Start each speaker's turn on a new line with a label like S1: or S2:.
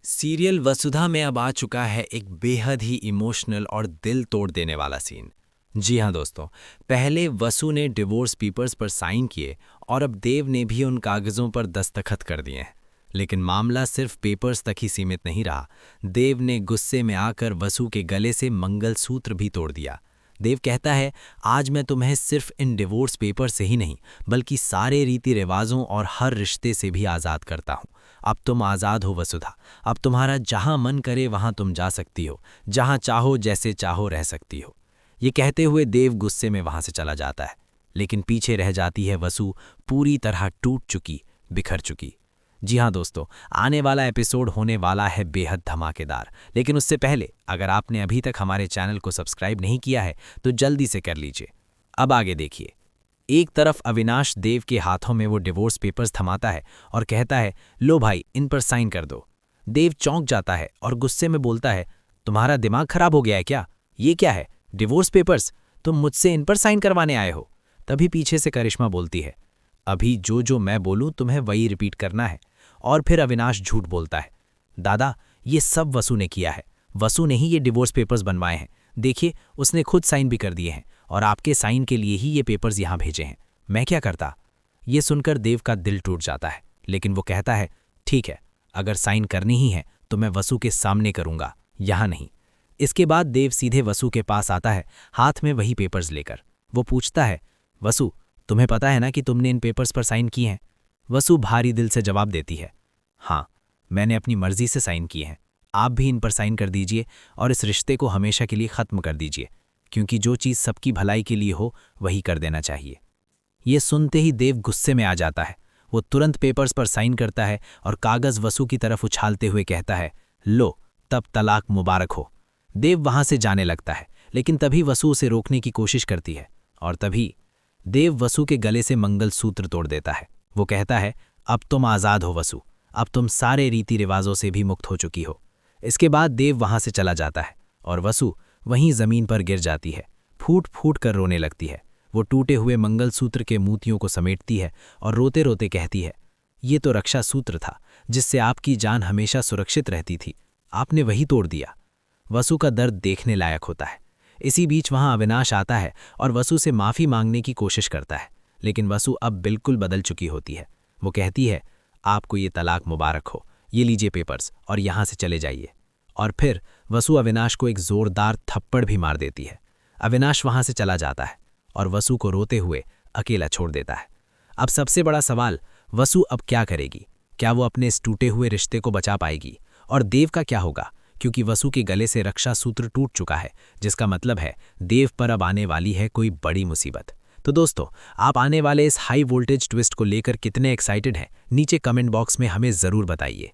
S1: Serial वसुधा में अब आ चुका है एक बेहद ही इमोशनल और दिल तोड़ देने वाला सीन। जी हाँ दोस्तों, पहले वसु ने डिवोर्स पेपर्स पर साइन किए और अब देव ने भी उन कागज़ों पर दस्तखत कर दिए हैं। लेकिन मामला सिर्फ पेपर्स तक ही सीमित नहीं रहा। देव ने गुस्से में आकर वसु के गले से मंगलसूत्र भी तोड़ दिया। देव कहता है, आज मैं तुम्हें सिर्फ इन डिवोर्स पेपर से ही नहीं बल्कि सारे रीति रिवाजों और हर रिश्ते से भी आज़ाद करता हूँ। अब तुम आज़ाद हो वसुधा। अब तुम्हारा जहाँ मन करे वहाँ तुम जा सकती हो, जहाँ चाहो जैसे चाहो रह सकती हो। ये कहते हुए देव गुस्से में वहाँ से चला जाता है, लेकिन पीछे रह जाती है वसु, पूरी तरह टूट चुकी, बिखर चुकी। जी हाँ दोस्तों, आने वाला एपिसोड होने वाला है बेहद धमाकेदार। लेकिन उससे पहले अगर आपने अभी तक हमारे चैनल को सब्सक्राइब नहीं किया है तो जल्दी से कर लीजिए। अब आगे देखिए। एक तरफ अविनाश देव के हाथों में वो डिवोर्स पेपर्स थमाता है और कहता है, लो भाई, इन पर साइन कर दो। देव चौंक जाता है और गुस्से में बोलता है, तुम्हारा दिमाग खराब हो गया है क्या? ये क्या है, डिवोर्स पेपर्स? तुम मुझसे इन पर साइन करवाने आए हो? तभी पीछे से करिश्मा बोलती है, अभी जो जो मैं बोलूं तुम्हें वही रिपीट करना है। और फिर अविनाश झूठ बोलता है, दादा ये सब वसु ने किया है। वसु ने ही ये डिवोर्स पेपर्स बनवाए हैं। देखिए, उसने खुद साइन भी कर दिए हैं और आपके साइन के लिए ही ये पेपर्स यहाँ भेजे हैं। मैं क्या करता? ये सुनकर देव का दिल टूट जाता है, लेकिन वो कहता है, ठीक है, अगर साइन करनी ही है तो मैं वसु के सामने करूँगा, यहाँ नहीं। इसके बाद देव सीधे वसु के पास आता है, हाथ में वही पेपर्स लेकर। वो पूछता है, वसु तुम्हें पता है ना कि तुमने इन पेपर्स पर साइन किए हैं? वसु भारी दिल से जवाब देती है, हाँ, मैंने अपनी मर्जी से साइन किए हैं। आप भी इन पर साइन कर दीजिए और इस रिश्ते को हमेशा के लिए ख़त्म कर दीजिए, क्योंकि जो चीज़ सबकी भलाई के लिए हो वही कर देना चाहिए। ये सुनते ही देव गुस्से में आ जाता है। वो तुरंत पेपर्स पर साइन करता है और कागज़ वसु की तरफ उछालते हुए कहता है, लो, तब तलाक मुबारक हो। देव वहाँ से जाने लगता है, लेकिन तभी वसु उसे रोकने की कोशिश करती है और तभी देव वसु के गले से मंगलसूत्र तोड़ देता है। वो कहता है, अब तुम आज़ाद हो वसु, अब तुम सारे रीति रिवाजों से भी मुक्त हो चुकी हो। इसके बाद देव वहाँ से चला जाता है और वसु वहीं ज़मीन पर गिर जाती है, फूट फूट कर रोने लगती है। वो टूटे हुए मंगलसूत्र के मोतियों को समेटती है और रोते रोते कहती है, ये तो रक्षा सूत्र था जिससे आपकी जान हमेशा सुरक्षित रहती थी, आपने वही तोड़ दिया। वसु का दर्द देखने लायक होता है। इसी बीच वहाँ अविनाश आता है और वसु से माफ़ी मांगने की कोशिश करता है, लेकिन वसु अब बिल्कुल बदल चुकी होती है। वो कहती है, आपको ये तलाक मुबारक हो, ये लीजिए पेपर्स और यहाँ से चले जाइए। और फिर वसु अविनाश को एक ज़ोरदार थप्पड़ भी मार देती है। अविनाश वहाँ से चला जाता है और वसु को रोते हुए अकेला छोड़ देता है। अब सबसे बड़ा सवाल, वसु अब क्या करेगी? क्या वो अपने इस टूटे हुए रिश्ते को बचा पाएगी? और देव का क्या होगा? क्योंकि वसु के गले से रक्षा सूत्र टूट चुका है, जिसका मतलब है देव पर अब आने वाली है कोई बड़ी मुसीबत। तो दोस्तों, आप आने वाले इस हाई वोल्टेज ट्विस्ट को लेकर कितने एक्साइटेड हैं, नीचे कमेंट बॉक्स में हमें ज़रूर बताइए।